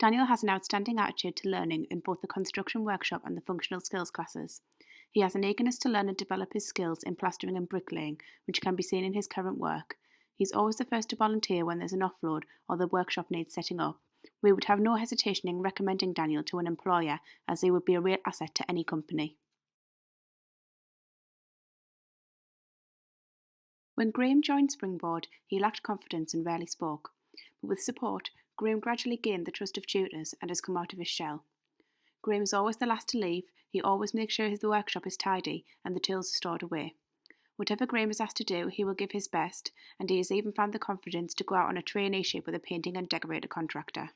Daniel has an outstanding attitude to learning in both the construction workshop and the functional skills classes. He has an eagerness to learn and develop his skills in plastering and bricklaying, which can be seen in his current work. He's always the first to volunteer when there's an offload or the workshop needs setting up. We would have no hesitation in recommending Daniel to an employer, as he would be a real asset to any company. When Graham joined Springboard, he lacked confidence and rarely spoke, but with support, Graham gradually gained the trust of tutors and has come out of his shell. Graham is always the last to leave. He always makes sure the workshop is tidy and the tools are stored away. Whatever Graham is asked to do, he will give his best, and he has even found the confidence to go out on a traineeship with a painting and decorator contractor.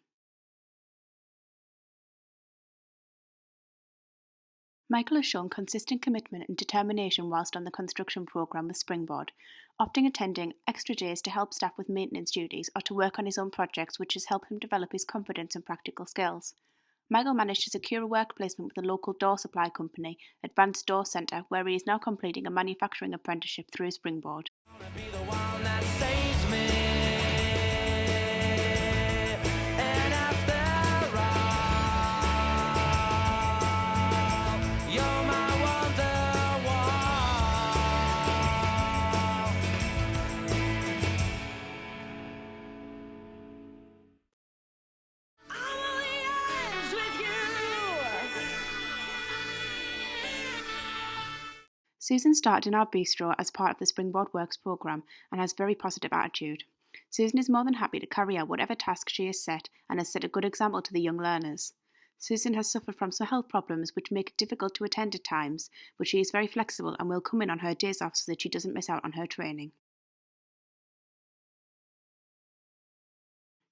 Michael has shown consistent commitment and determination whilst on the construction programme with Springboard, often attending extra days to help staff with maintenance duties or to work on his own projects, which has helped him develop his confidence and practical skills. Michael managed to secure a work placement with a local door supply company, Advanced Door Centre, where he is now completing a manufacturing apprenticeship through Springboard. Susan started in our bistro as part of the Springboard Works programme and has a very positive attitude. Susan is more than happy to carry out whatever task she is set and has set a good example to the young learners. Susan has suffered from some health problems which make it difficult to attend at times, but she is very flexible and will come in on her days off so that she doesn't miss out on her training.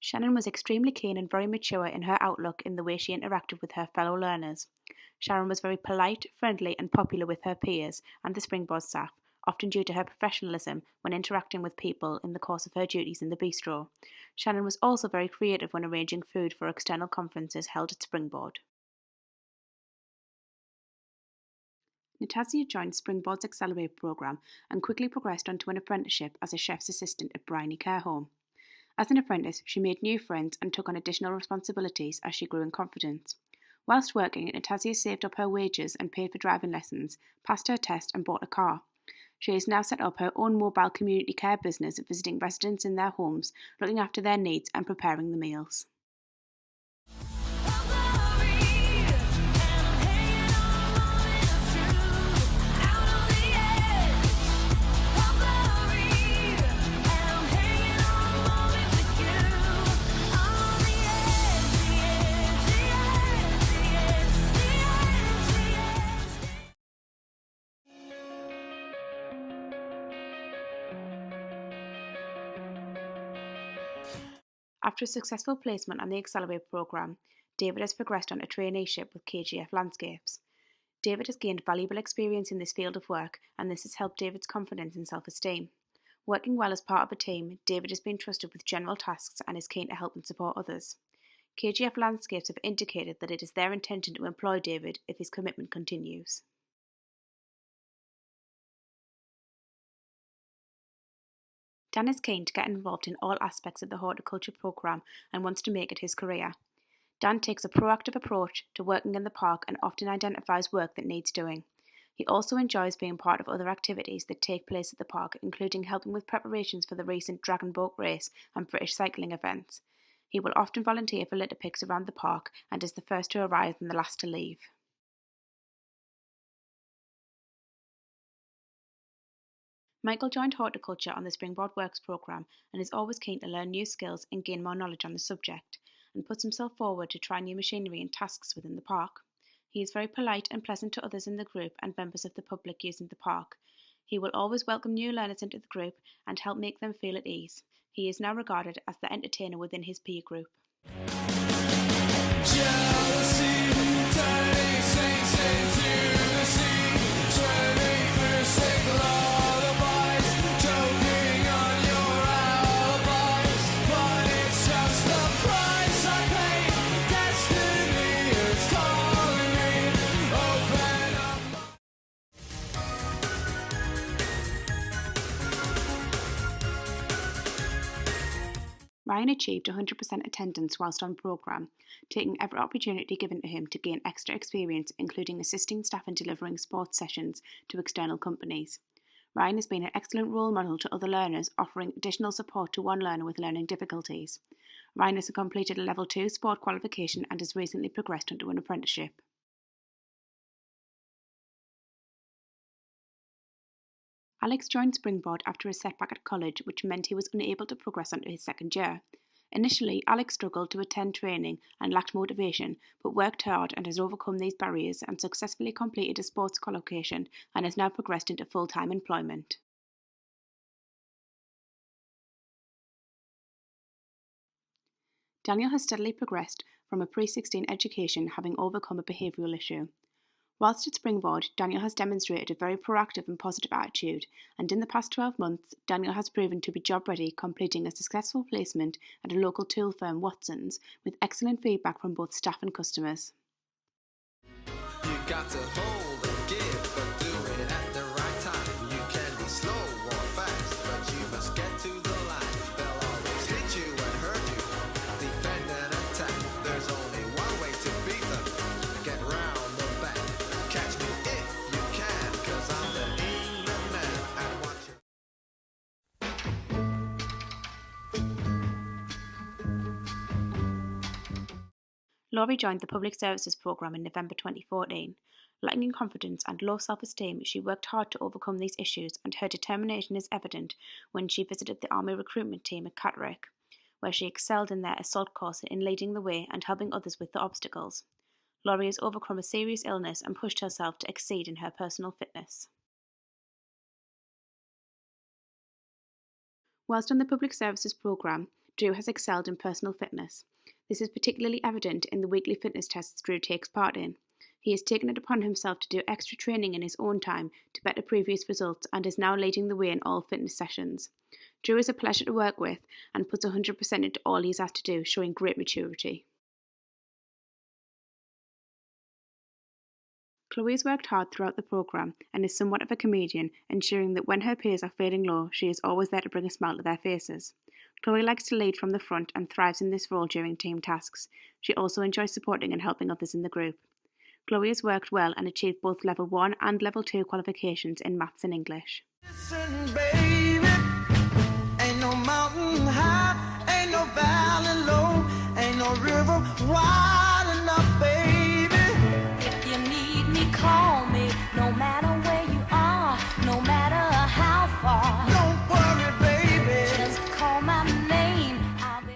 Shannon was extremely keen and very mature in her outlook in the way she interacted with her fellow learners. Sharon was very polite, friendly and popular with her peers and the Springboard staff, often due to her professionalism when interacting with people in the course of her duties in the bistro. Shannon was also very creative when arranging food for external conferences held at Springboard. Natasha joined Springboard's Accelerate programme and quickly progressed onto an apprenticeship as a chef's assistant at Bryony Care Home. As an apprentice, she made new friends and took on additional responsibilities as she grew in confidence. Whilst working, Natasha saved up her wages and paid for driving lessons, passed her test and bought a car. She has now set up her own mobile community care business, visiting residents in their homes, looking after their needs and preparing the meals. After a successful placement on the Accelerate programme, David has progressed on a traineeship with KGF Landscapes. David has gained valuable experience in this field of work, and this has helped David's confidence and self-esteem. Working well as part of a team, David has been trusted with general tasks and is keen to help and support others. KGF Landscapes have indicated that it is their intention to employ David if his commitment continues. Dan is keen to get involved in all aspects of the horticulture programme and wants to make it his career. Dan takes a proactive approach to working in the park and often identifies work that needs doing. He also enjoys being part of other activities that take place at the park, including helping with preparations for the recent Dragon Boat race and British cycling events. He will often volunteer for litter picks around the park and is the first to arrive and the last to leave. Michael joined horticulture on the Springboard Works programme and is always keen to learn new skills and gain more knowledge on the subject, and puts himself forward to try new machinery and tasks within the park. He is very polite and pleasant to others in the group and members of the public using the park. He will always welcome new learners into the group and help make them feel at ease. He is now regarded as the entertainer within his peer group. Ryan achieved 100% attendance whilst on programme, taking every opportunity given to him to gain extra experience, including assisting staff in delivering sports sessions to external companies. Ryan has been an excellent role model to other learners, offering additional support to one learner with learning difficulties. Ryan has completed a Level 2 sport qualification and has recently progressed into an apprenticeship. Alex joined Springboard after a setback at college, which meant he was unable to progress onto his second year. Initially, Alex struggled to attend training and lacked motivation, but worked hard and has overcome these barriers and successfully completed a sports qualification and has now progressed into full-time employment. Daniel has steadily progressed from a pre-16 education, having overcome a behavioural issue. Whilst at Springboard, Daniel has demonstrated a very proactive and positive attitude, and in the past 12 months, Daniel has proven to be job ready, completing a successful placement at a local tool firm, Watson's, with excellent feedback from both staff and customers. You got to hold and give, but do it at the right time. You can be slow or fast, but you must get to the line. They'll always hit you and hurt you, defend and attack. There's only one way to beat them, get round the back. Catch me if you can, 'cause I'm the England man. And watch it. Laurie joined the Public Services Programme in November 2014. Lacking in confidence and low self-esteem, she worked hard to overcome these issues, and her determination is evident when she visited the Army recruitment team at Catterick, where she excelled in their assault course in leading the way and helping others with the obstacles. Laurie has overcome a serious illness and pushed herself to exceed in her personal fitness. Whilst on the Public Services Programme, Drew has excelled in personal fitness. This is particularly evident in the weekly fitness tests Drew takes part in. He has taken it upon himself to do extra training in his own time to better previous results and is now leading the way in all fitness sessions. Drew is a pleasure to work with and puts 100% into all he is asked to do, showing great maturity. Chloe has worked hard throughout the programme and is somewhat of a comedian, ensuring that when her peers are feeling low, she is always there to bring a smile to their faces. Chloe likes to lead from the front and thrives in this role during team tasks. She also enjoys supporting and helping others in the group. Chloe has worked well and achieved both Level 1 and Level 2 qualifications in Maths and English. Listen, baby, ain't no mountain high, ain't no valley low, ain't no river wide enough, baby. If you need me, call me, no matter where you are, no matter how far. Don't worry, baby. Just call my name, I'll be...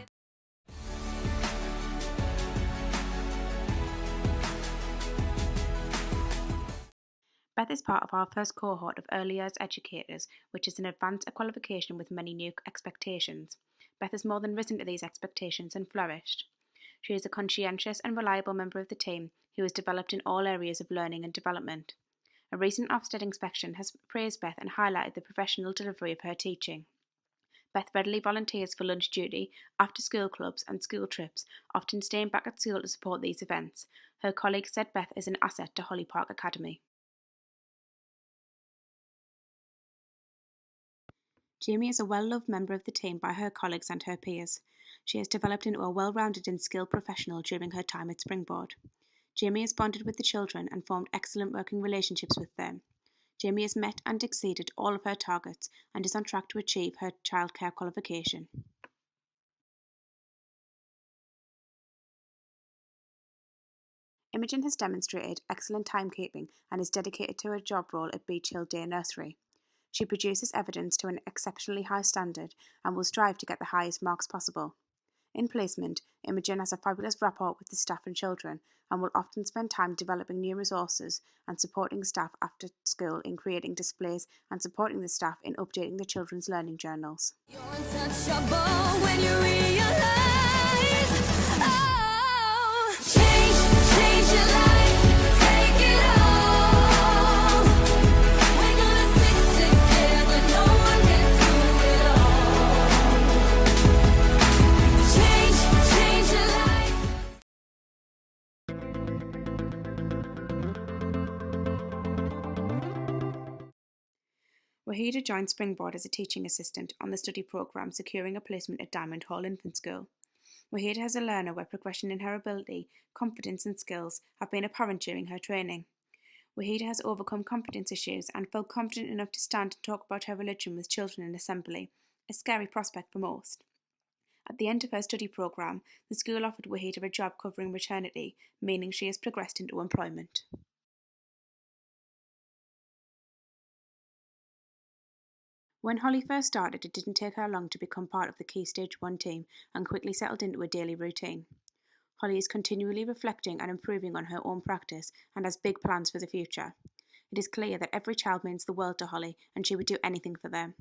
Beth is part of our first cohort of early years educators, which is an advanced qualification with many new expectations. Beth has more than risen to these expectations and flourished. She is a conscientious and reliable member of the team who has developed in all areas of learning and development. A recent Ofsted inspection has praised Beth and highlighted the professional delivery of her teaching. Beth readily volunteers for lunch duty, after-school clubs and school trips, often staying back at school to support these events. Her colleagues said Beth is an asset to Holly Park Academy. Jamie is a well-loved member of the team by her colleagues and her peers. She has developed into a well-rounded and skilled professional during her time at Springboard. Jamie has bonded with the children and formed excellent working relationships with them. Jamie has met and exceeded all of her targets and is on track to achieve her childcare qualification. Imogen has demonstrated excellent timekeeping and is dedicated to her job role at Beach Hill Day Nursery. She produces evidence to an exceptionally high standard and will strive to get the highest marks possible. In placement, Imogen has a fabulous rapport with the staff and children and will often spend time developing new resources and supporting staff after school in creating displays and supporting the staff in updating the children's learning journals. You're untouchable when you realize, oh, change your life, take it all. We're gonna stick together, no one gets through it all. Change your life. We're here Wahida joined Springboard as a teaching assistant on the study programme, securing a placement at Diamond Hall Infant School. Wahida has a learner where progression in her ability, confidence and skills have been apparent during her training. Wahida has overcome confidence issues and felt confident enough to stand and talk about her religion with children in assembly, a scary prospect for most. At the end of her study programme, the school offered Wahida a job covering maternity, meaning she has progressed into employment. When Holly first started, it didn't take her long to become part of the Key Stage 1 team and quickly settled into a daily routine. Holly is continually reflecting and improving on her own practice and has big plans for the future. It is clear that every child means the world to Holly and she would do anything for them.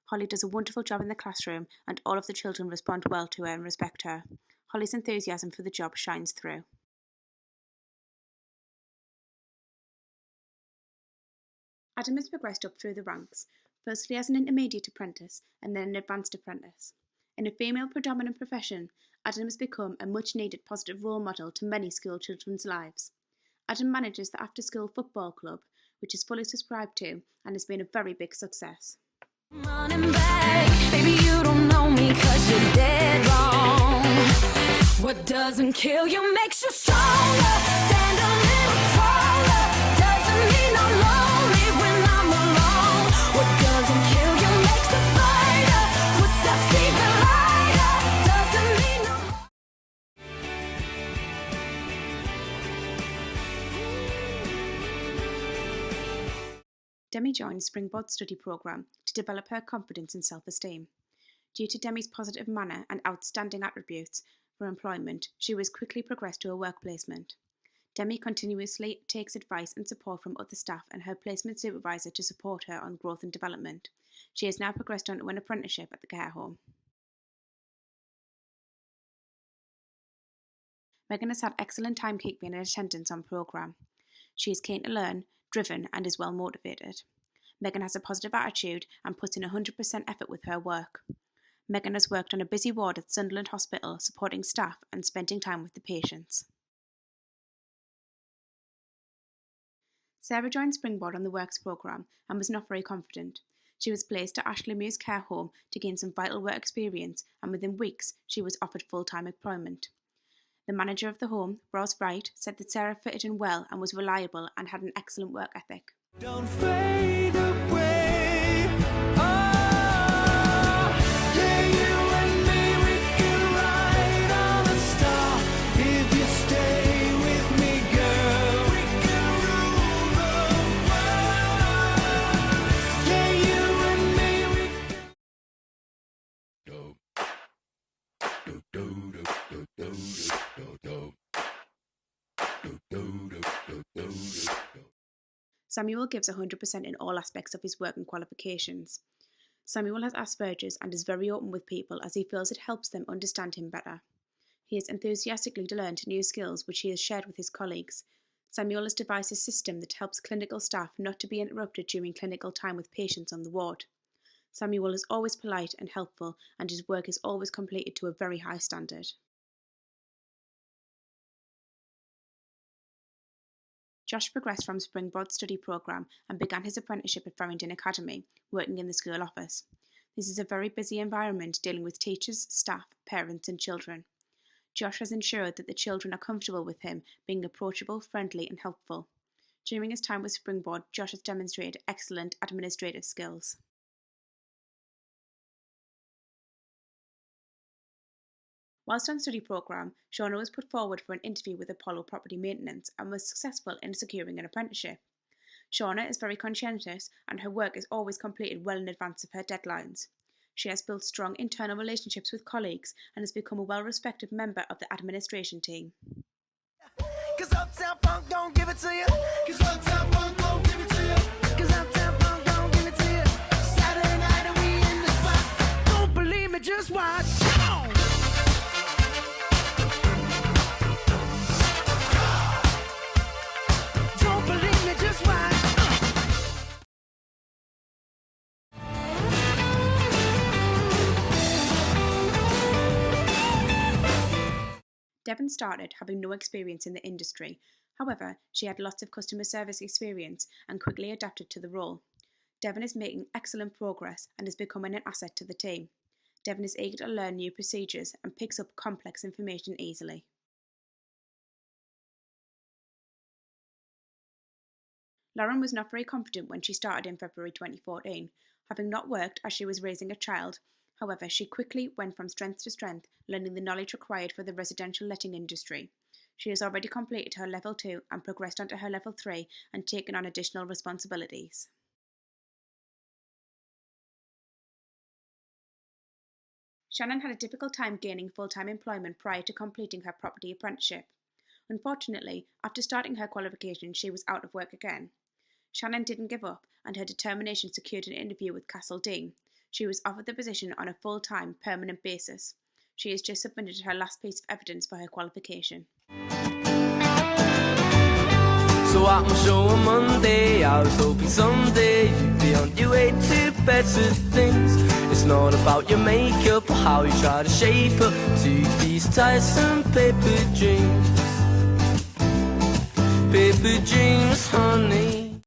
Holly does a wonderful job in the classroom and all of the children respond well to her and respect her. Holly's enthusiasm for the job shines through. Adam has progressed up through the ranks, firstly as an intermediate apprentice and then an advanced apprentice. In a female-predominant profession, Adam has become a much-needed positive role model to many school children's lives. Adam manages the after-school football club, which is fully subscribed to and has been a very big success. Running back, baby, you don't know me 'cause you're dead wrong. What doesn't kill you makes you stronger. Stand a little taller. Doesn't mean I'm lonely when I'm alone. What doesn't kill you makes a fighter. Footsteps even lighter. Doesn't mean I'm Demi joined Springboard's study programme to develop her confidence and self-esteem. Due to Demi's positive manner and outstanding attributes for employment, she was quickly progressed to a work placement. Demi continuously takes advice and support from other staff and her placement supervisor to support her on growth and development. She has now progressed onto an apprenticeship at the care home. Megan has had excellent timekeeping and attendance on programme. She is keen to learn, driven and is well motivated. Megan has a positive attitude and puts in 100% effort with her work. Megan has worked on a busy ward at Sunderland Hospital, supporting staff and spending time with the patients. Sarah joined Springboard on the Works programme and was not very confident. She was placed at Ashley Mews Care Home to gain some vital work experience and within weeks she was offered full-time employment. The manager of the home, Ross Wright, said that Sarah fitted in well and was reliable and had an excellent work ethic. Don't fade away. Oh, yeah, you and me, we can ride on a star. If you stay with me, girl, we can rule the world. Yeah, you and me, we Samuel gives 100% in all aspects of his work and qualifications. Samuel has Asperger's and is very open with people as he feels it helps them understand him better. He has enthusiastically learned new skills which he has shared with his colleagues. Samuel has devised a system that helps clinical staff not to be interrupted during clinical time with patients on the ward. Samuel is always polite and helpful and his work is always completed to a very high standard. Josh progressed from Springboard's study programme and began his apprenticeship at Farringdon Academy, working in the school office. This is a very busy environment dealing with teachers, staff, parents and children. Josh has ensured that the children are comfortable with him, being approachable, friendly and helpful. During his time with Springboard, Josh has demonstrated excellent administrative skills. Whilst on study programme, Shauna was put forward for an interview with Apollo Property Maintenance and was successful in securing an apprenticeship. Shauna is very conscientious and her work is always completed well in advance of her deadlines. She has built strong internal relationships with colleagues and has become a well-respected member of the administration team. 'Cause Uptown Funk don't give it to you. 'Cause Uptown Funk don't give it to you. 'Cause Uptown Funk don't give it to you. Saturday night and we in the spot. Don't believe me, just watch. Come on. Don't believe me, just watch. Devon started having no experience in the industry. However, she had lots of customer service experience and quickly adapted to the role. Devon is making excellent progress and is becoming an asset to the team. Devon is eager to learn new procedures and picks up complex information easily. Lauren was not very confident when she started in February 2014, having not worked as she was raising a child. However, she quickly went from strength to strength, learning the knowledge required for the residential letting industry. She has already completed her Level 2 and progressed onto her Level 3 and taken on additional responsibilities. Shannon had a difficult time gaining full-time employment prior to completing her property apprenticeship. Unfortunately, after starting her qualification, she was out of work again. Shannon didn't give up, and her determination secured an interview with Castle Dean. She was offered the position on a full-time, permanent basis. She has just submitted her last piece of evidence for her qualification. So I can show 'em Monday. I was hoping someday you'd be on your way to better things. It's not about your makeup or how you try to shape up to these tiresome paper dreams. Paper dreams, honey.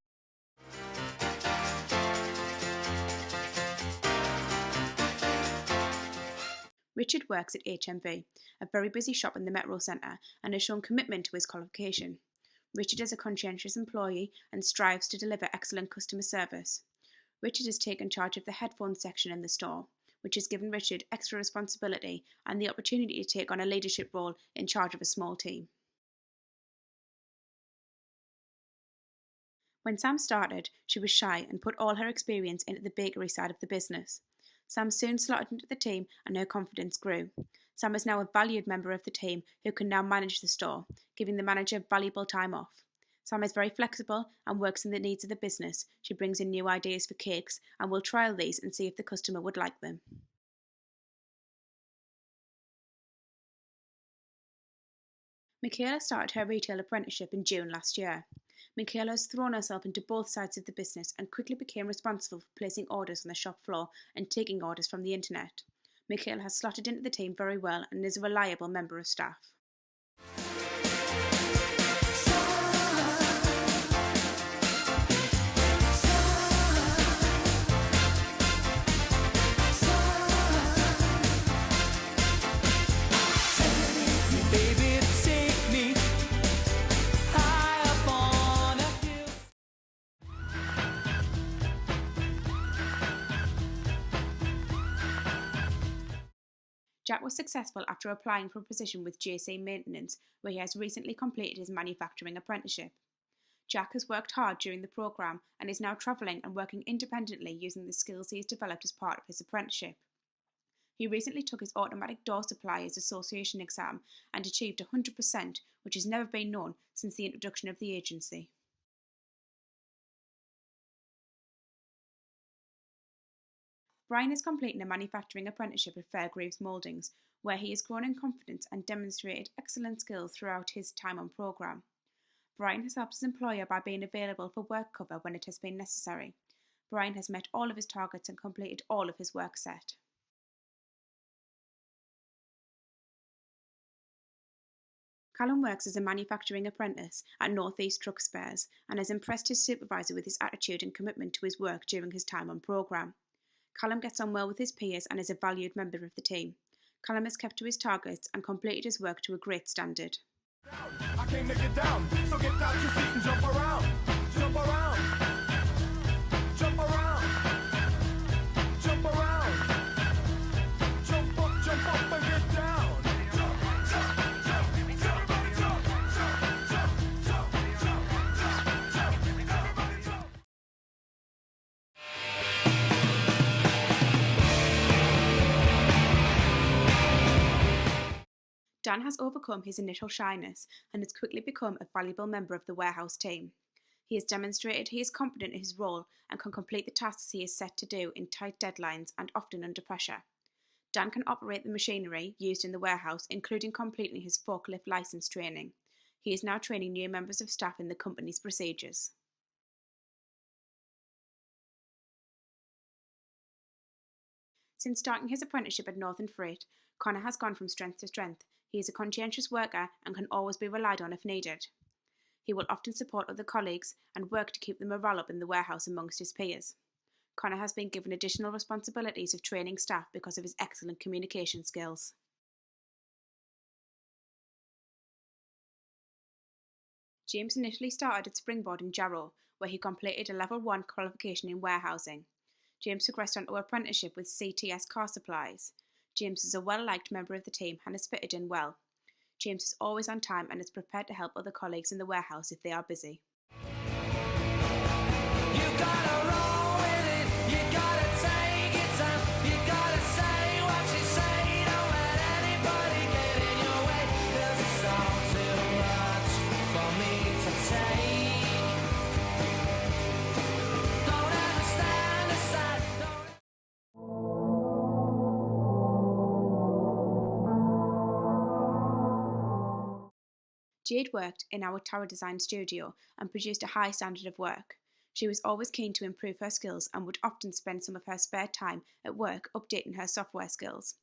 Richard works at HMV, a very busy shop in the Metro Centre, and has shown commitment to his qualification. Richard is a conscientious employee and strives to deliver excellent customer service. Richard has taken charge of the headphones section in the store, which has given Richard extra responsibility and the opportunity to take on a leadership role in charge of a small team. When Sam started, she was shy and put all her experience into the bakery side of the business. Sam soon slotted into the team and her confidence grew. Sam is now a valued member of the team who can now manage the store, giving the manager valuable time off. Sam is very flexible and works in the needs of the business. She brings in new ideas for cakes and will trial these and see if the customer would like them. Michaela started her retail apprenticeship in June last year. Michaela has thrown herself into both sides of the business and quickly became responsible for placing orders on the shop floor and taking orders from the internet. Michaela has slotted into the team very well and is a reliable member of staff. Jack was successful after applying for a position with JC Maintenance, where he has recently completed his manufacturing apprenticeship. Jack has worked hard during the programme and is now travelling and working independently using the skills he has developed as part of his apprenticeship. He recently took his Automatic Door Suppliers Association exam and achieved 100%, which has never been known since the introduction of the agency. Brian is completing a manufacturing apprenticeship at Fairgreaves Mouldings, where he has grown in confidence and demonstrated excellent skills throughout his time on programme. Brian has helped his employer by being available for work cover when it has been necessary. Brian has met all of his targets and completed all of his work set. Callum works as a manufacturing apprentice at North East Truck Spares and has impressed his supervisor with his attitude and commitment to his work during his time on programme. Callum gets on well with his peers and is a valued member of the team. Callum has kept to his targets and completed his work to a great standard. I came to get down, so get out your seat and jump around. Jump around. Jump around. Jump around. Jump up and get down. Jump, jump, jump. Everybody jump. Jump, jump, jump, jump, jump. Everybody jump. Dan has overcome his initial shyness and has quickly become a valuable member of the warehouse team. He has demonstrated he is competent in his role and can complete the tasks he is set to do in tight deadlines and often under pressure. Dan can operate the machinery used in the warehouse, including completing his forklift license training. He is now training new members of staff in the company's procedures. Since starting his apprenticeship at Northern Freight, Connor has gone from strength to strength. He is a conscientious worker and can always be relied on if needed. He will often support other colleagues and work to keep the morale up in the warehouse amongst his peers. Connor has been given additional responsibilities of training staff because of his excellent communication skills. James initially started at Springboard in Jarrow, where he completed a Level 1 qualification in warehousing. James progressed onto an apprenticeship with CTS Car Supplies. James is a well-liked member of the team and has fitted in well. James is always on time and is prepared to help other colleagues in the warehouse if they are busy. You gotta roll with it, you gotta take it time, you gotta say what you say, don't let anybody get in your way, 'cause it's all too much for me to take. Don't ever stand aside, Jade worked in our tower design studio and produced a high standard of work. She was always keen to improve her skills and would often spend some of her spare time at work updating her software skills.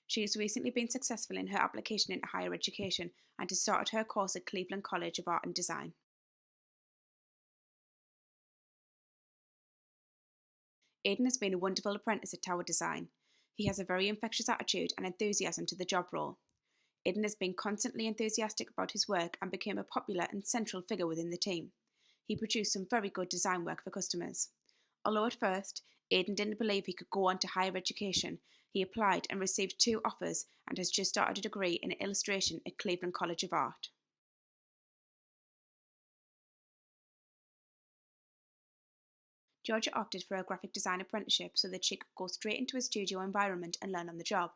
She has recently been successful in her application into higher education and has started her course at Cleveland College of Art and Design. Aidan has been a wonderful apprentice at Tower Design. He has a very infectious attitude and enthusiasm to the job role. Aidan has been constantly enthusiastic about his work and became a popular and central figure within the team. He produced some very good design work for customers. Although at first, Aidan didn't believe he could go on to higher education, he applied and received 2 offers and has just started a degree in illustration at Cleveland College of Art. Georgia opted for a graphic design apprenticeship so that she could go straight into a studio environment and learn on the job.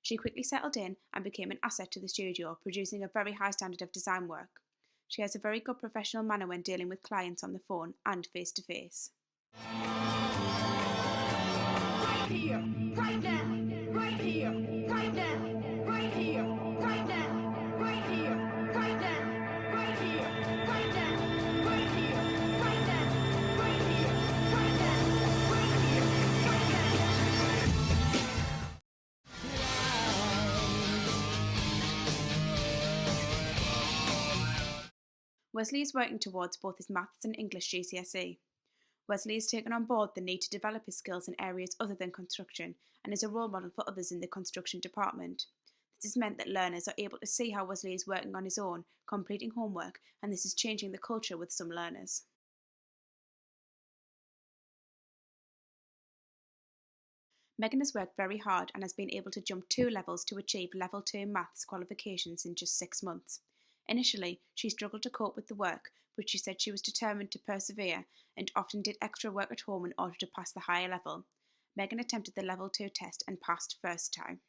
She quickly settled in and became an asset to the studio, producing a very high standard of design work. She has a very good professional manner when dealing with clients on the phone and face-to-face. Right here, right now, right here, right now, right here, right now, right here, right now, right here, right now, right here, right now, right here, right now, right here, right now. Wesley is working towards both his Maths and English GCSE. Wesley has taken on board the need to develop his skills in areas other than construction and is a role model for others in the construction department. This has meant that learners are able to see how Wesley is working on his own, completing homework, and this is changing the culture with some learners. Megan has worked very hard and has been able to jump 2 levels to achieve Level 2 Maths qualifications in just 6 months. Initially, she struggled to cope with the work, but she said she was determined to persevere and often did extra work at home in order to pass the higher level. Megan attempted the Level 2 test and passed first time.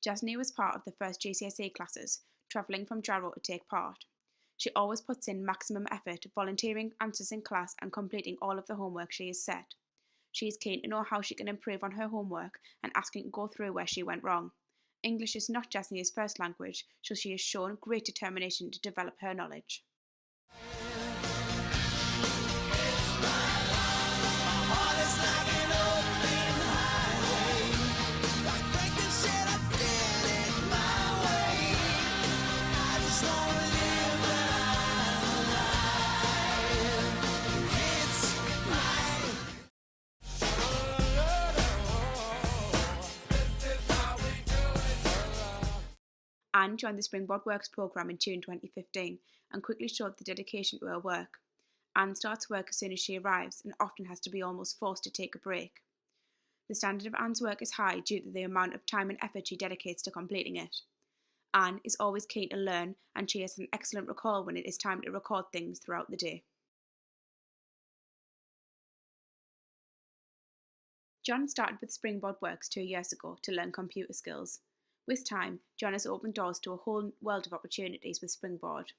Jasny was part of the first GCSE classes, travelling from Jarrow to take part. She always puts in maximum effort, volunteering answers in class and completing all of the homework she is set. She is keen to know how she can improve on her homework and asking to go through where she went wrong. English is not Jasny's first language, so she has shown great determination to develop her knowledge. Anne joined the Springboard Works programme in June 2015 and quickly showed the dedication to her work. Anne starts work as soon as she arrives and often has to be almost forced to take a break. The standard of Anne's work is high due to the amount of time and effort she dedicates to completing it. Anne is always keen to learn and she has an excellent recall when it is time to record things throughout the day. John started with Springboard Works 2 years ago to learn computer skills. With time, John has opened doors to a whole world of opportunities with Springboard.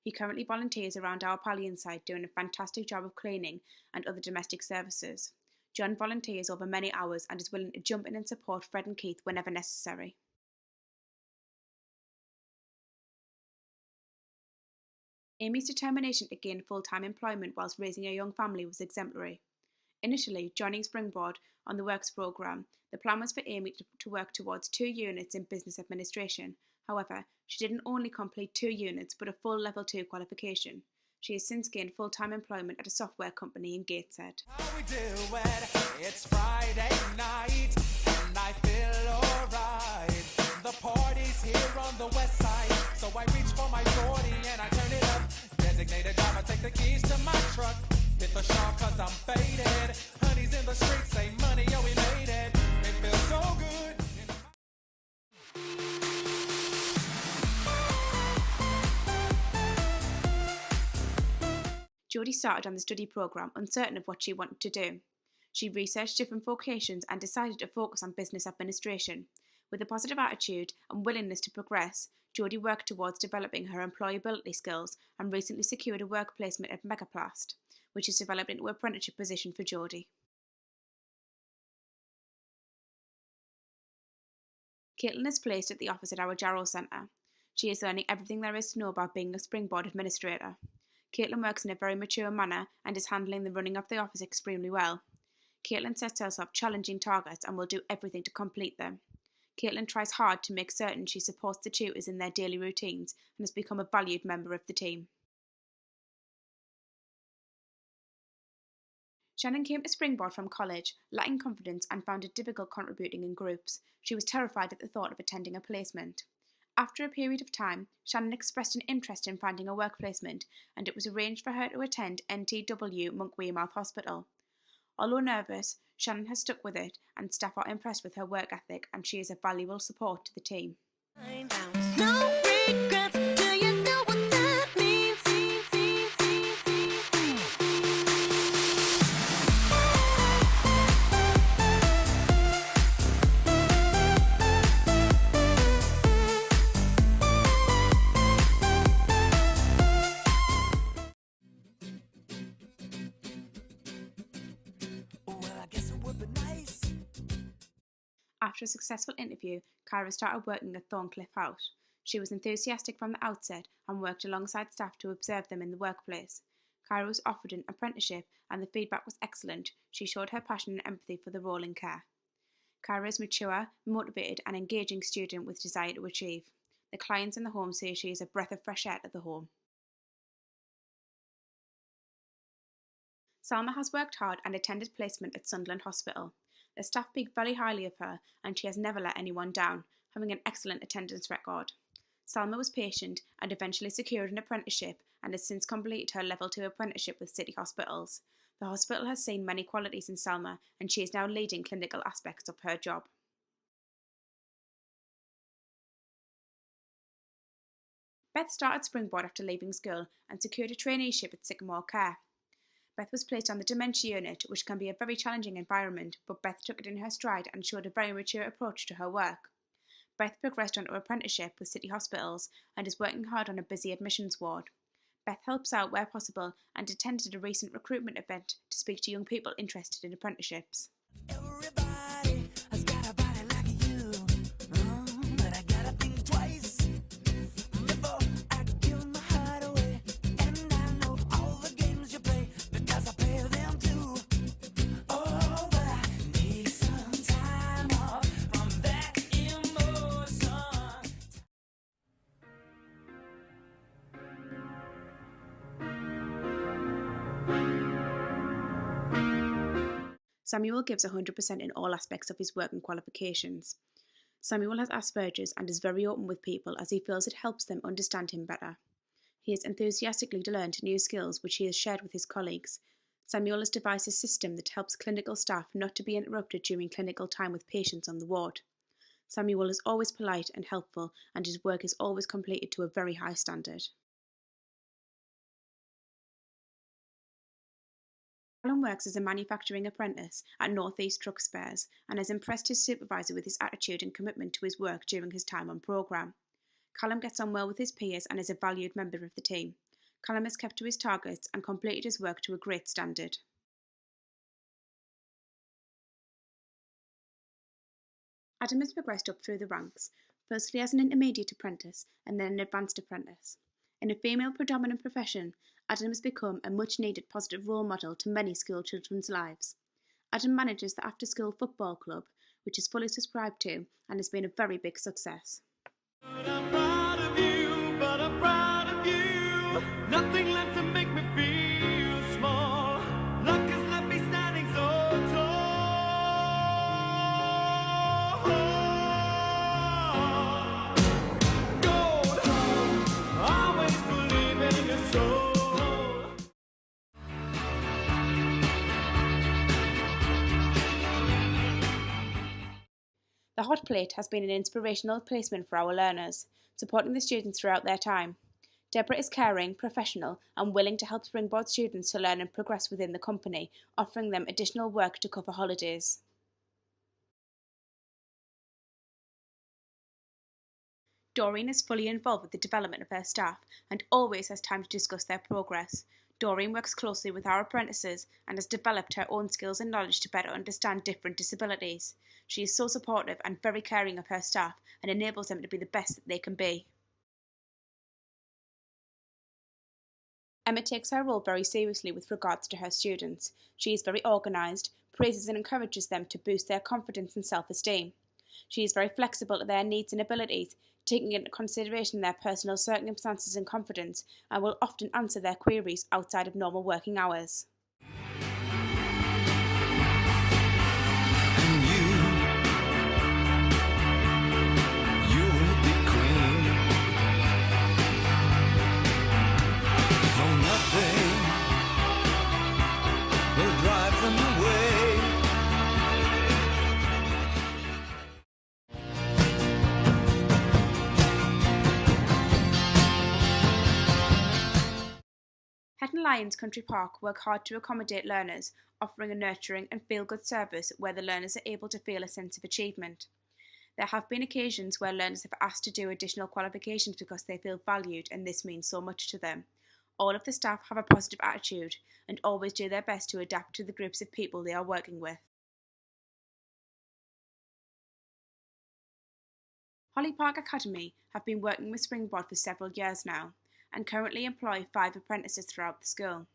He currently volunteers around our Pallion site doing a fantastic job of cleaning and other domestic services. John volunteers over many hours and is willing to jump in and support Fred and Keith whenever necessary. Amy's determination to gain full-time employment whilst raising a young family was exemplary. Initially, joining Springboard on the Works programme, the plan was for Amy to work towards 2 units in business administration. However, she didn't only complete 2 units but a full Level 2 qualification. She has since gained full-time employment at a software company in Gateshead. How we do it? It's Friday night and I feel alright. The party's here on the west side, so I reach for my 40 and I turn it up. Designated driver, take the keys to my truck. Hit the shop cause I'm faded. Honey's in the streets, say money, yo, we made it. It feels so good. Jodie started on the study programme uncertain of what she wanted to do. She researched different vocations and decided to focus on business administration. With a positive attitude and willingness to progress, Jodie worked towards developing her employability skills and recently secured a work placement at Megaplast, which has developed into an apprenticeship position for Jodie. Caitlin is placed at the office at our Jarrow Centre. She is learning everything there is to know about being a Springboard administrator. Caitlin works in a very mature manner and is handling the running of the office extremely well. Caitlin sets herself challenging targets and will do everything to complete them. Caitlin tries hard to make certain she supports the tutors in their daily routines and has become a valued member of the team. Shannon came to Springboard from college, lacking confidence and found it difficult contributing in groups. She was terrified at the thought of attending a placement. After a period of time, Shannon expressed an interest in finding a work placement, and it was arranged for her to attend NTW Monk Weymouth Hospital. Although nervous, Shannon has stuck with it, and staff are impressed with her work ethic, and she is a valuable support to the team. No regrets, do you know what that means? After a successful interview, Kyra started working at Thorncliffe House. She was enthusiastic from the outset and worked alongside staff to observe them in the workplace. Kyra was offered an apprenticeship and the feedback was excellent. She showed her passion and empathy for the role in care. Kyra is a mature, motivated and engaging student with desire to achieve. The clients in the home say she is a breath of fresh air at the home. Salma has worked hard and attended placement at Sunderland Hospital. The staff speak very highly of her and she has never let anyone down, having an excellent attendance record. Salma was patient and eventually secured an apprenticeship and has since completed her Level 2 apprenticeship with City Hospitals. The hospital has seen many qualities in Salma and she is now leading clinical aspects of her job. Beth started Springboard after leaving school and secured a traineeship at Sycamore Care. Beth was placed on the dementia unit, which can be a very challenging environment, but Beth took it in her stride and showed a very mature approach to her work. Beth progressed onto an apprenticeship with City Hospitals and is working hard on a busy admissions ward. Beth helps out where possible and attended a recent recruitment event to speak to young people interested in apprenticeships. Everybody has got a body like you, but I gotta think twice before I give my heart away. And I know all the games you play because I play them too. Oh, but I need some time off from that emotion. Samuel gives 100% in all aspects of his work and qualifications. Samuel has Asperger's and is very open with people as he feels it helps them understand him better. He has enthusiastically learned new skills which he has shared with his colleagues. Samuel has devised a system that helps clinical staff not to be interrupted during clinical time with patients on the ward. Samuel is always polite and helpful and his work is always completed to a very high standard. Alan works as a manufacturing apprentice at North East Truck Spares and has impressed his supervisor with his attitude and commitment to his work during his time on programme. Callum gets on well with his peers and is a valued member of the team. Callum has kept to his targets and completed his work to a great standard. Adam has progressed up through the ranks, firstly as an intermediate apprentice and then an advanced apprentice. In a female-predominant profession, Adam has become a much-needed positive role model to many school children's lives. Adam manages the after-school football club, which is fully subscribed to and has been a very big success. But I'm proud of you, but I'm proud of you. Nothing left to make me The hot plate has been an inspirational placement for our learners, supporting the students throughout their time. Deborah is caring, professional, and willing to help Springboard students to learn and progress within the company, offering them additional work to cover holidays. Doreen is fully involved with the development of her staff and always has time to discuss their progress. Doreen works closely with our apprentices and has developed her own skills and knowledge to better understand different disabilities. She is so supportive and very caring of her staff and enables them to be the best that they can be. Emma takes her role very seriously with regards to her students. She is very organised, praises and encourages them to boost their confidence and self-esteem. She is very flexible to their needs and abilities, taking into consideration their personal circumstances and confidence, and will often answer their queries outside of normal working hours. And you will be queen. For nothing will drive them away. Hetton Lions Country Park work hard to accommodate learners, offering a nurturing and feel-good service where the learners are able to feel a sense of achievement. There have been occasions where learners have asked to do additional qualifications because they feel valued and this means so much to them. All of the staff have a positive attitude and always do their best to adapt to the groups of people they are working with. Holly Park Academy have been working with Springboard for several years now, and currently employ 5 apprentices throughout the school.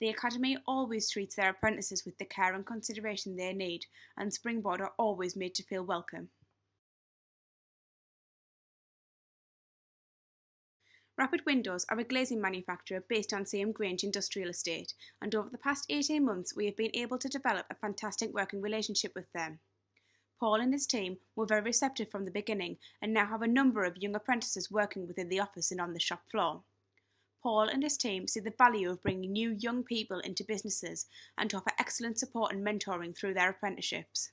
The Academy always treats their apprentices with the care and consideration they need, and Springboard are always made to feel welcome. Rapid Windows are a glazing manufacturer based on Seaham Grange Industrial Estate, and over the past 18 months we have been able to develop a fantastic working relationship with them. Paul and his team were very receptive from the beginning and now have a number of young apprentices working within the office and on the shop floor. Paul and his team see the value of bringing new young people into businesses and offer excellent support and mentoring through their apprenticeships.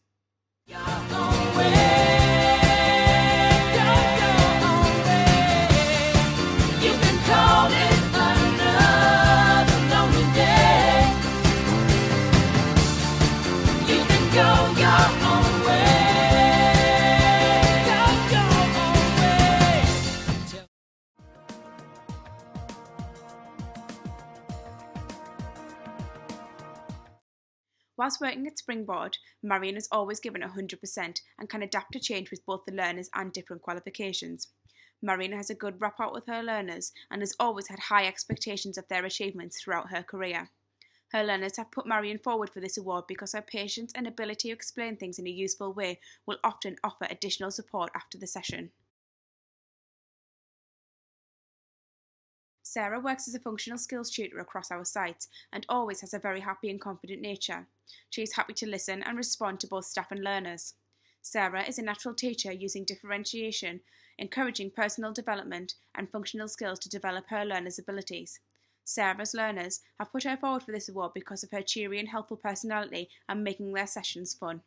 Whilst working at Springboard, Marion is always given 100% and can adapt to change with both the learners and different qualifications. Marion has a good rapport with her learners and has always had high expectations of their achievements throughout her career. Her learners have put Marion forward for this award because her patience and ability to explain things in a useful way will often offer additional support after the session. Sarah works as a functional skills tutor across our sites and always has a very happy and confident nature. She is happy to listen and respond to both staff and learners. Sarah is a natural teacher using differentiation, encouraging personal development and functional skills to develop her learners' abilities. Sarah's learners have put her forward for this award because of her cheery and helpful personality and making their sessions fun.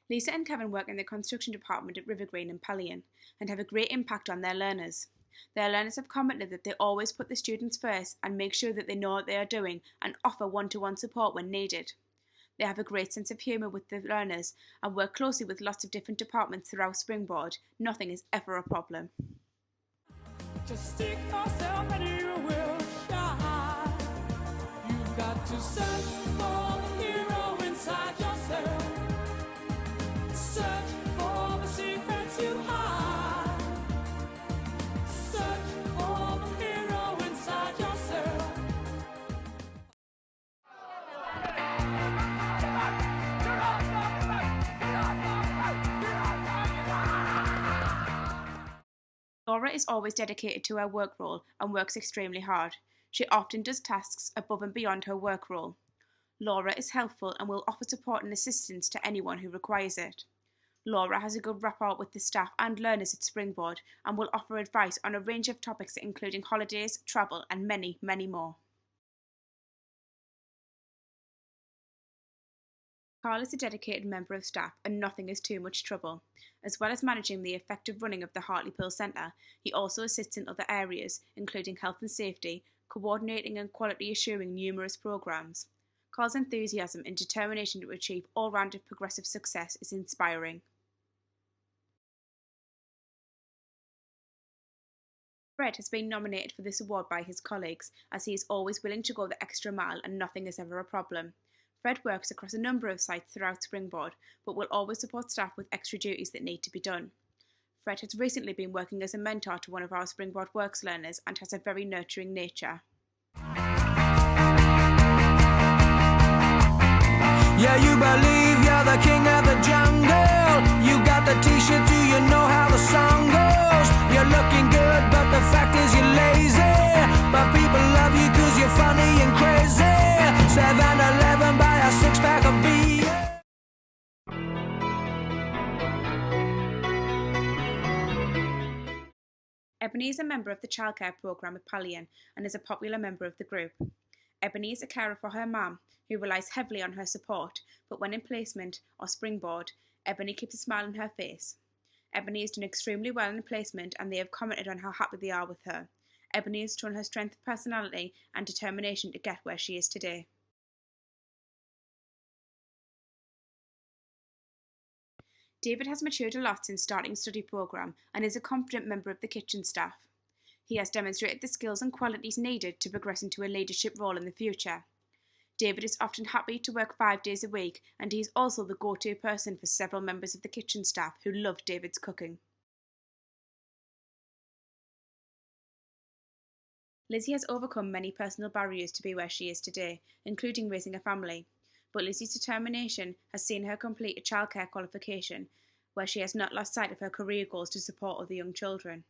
Lisa and Kevin work in the construction department at Rivergreen and Pallion and have a great impact on their learners. Their learners have commented that they always put the students first and make sure that they know what they are doing and offer one-to-one support when needed. They have a great sense of humour with the learners and work closely with lots of different departments throughout Springboard. Nothing is ever a problem. Just stick yourself and you will shine. You've got to search for the hero inside yourself. Search for the secrets you hide. Search for the hero inside yourself. Laura is always dedicated to her work role and works extremely hard. She often does tasks above and beyond her work role. Laura is helpful and will offer support and assistance to anyone who requires it. Laura has a good rapport with the staff and learners at Springboard and will offer advice on a range of topics including holidays, travel and many, many more. Carl is a dedicated member of staff and nothing is too much trouble. As well as managing the effective running of the Hartlepool Centre, he also assists in other areas, including health and safety, coordinating and quality assuring numerous programmes. Carl's enthusiasm and determination to achieve all-rounded progressive success is inspiring. Fred has been nominated for this award by his colleagues, as he is always willing to go the extra mile and nothing is ever a problem. Fred works across a number of sites throughout Springboard, but will always support staff with extra duties that need to be done. Fred has recently been working as a mentor to one of our Springboard Works learners and has a very nurturing nature. Yeah, you believe you're the king of the jungle. You got the t-shirt, do you know how the song goes? You're looking good, but the fact is you're lazy. But people love you cause you're funny and crazy. 7-Eleven, buy a 6-pack of beer. Ebony is a member of the childcare programme at Pallion and is a popular member of the group. Ebony is a carer for her mum, who relies heavily on her support, but when in placement or Springboard, Ebony keeps a smile on her face. Ebony has done extremely well in placement and they have commented on how happy they are with her. Ebony has shown her strength of personality and determination to get where she is today. David has matured a lot since starting study programme and is a confident member of the kitchen staff. He has demonstrated the skills and qualities needed to progress into a leadership role in the future. David is often happy to work 5 days a week and he is also the go-to person for several members of the kitchen staff who love David's cooking. Lizzie has overcome many personal barriers to be where she is today, including raising a family. But Lizzie's determination has seen her complete a childcare qualification, where she has not lost sight of her career goals to support other young children.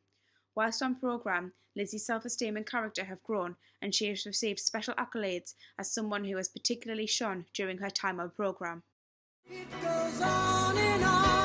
Whilst on programme, Lizzie's self-esteem and character have grown, and she has received special accolades as someone who has particularly shone during her time on programme. It goes on and on.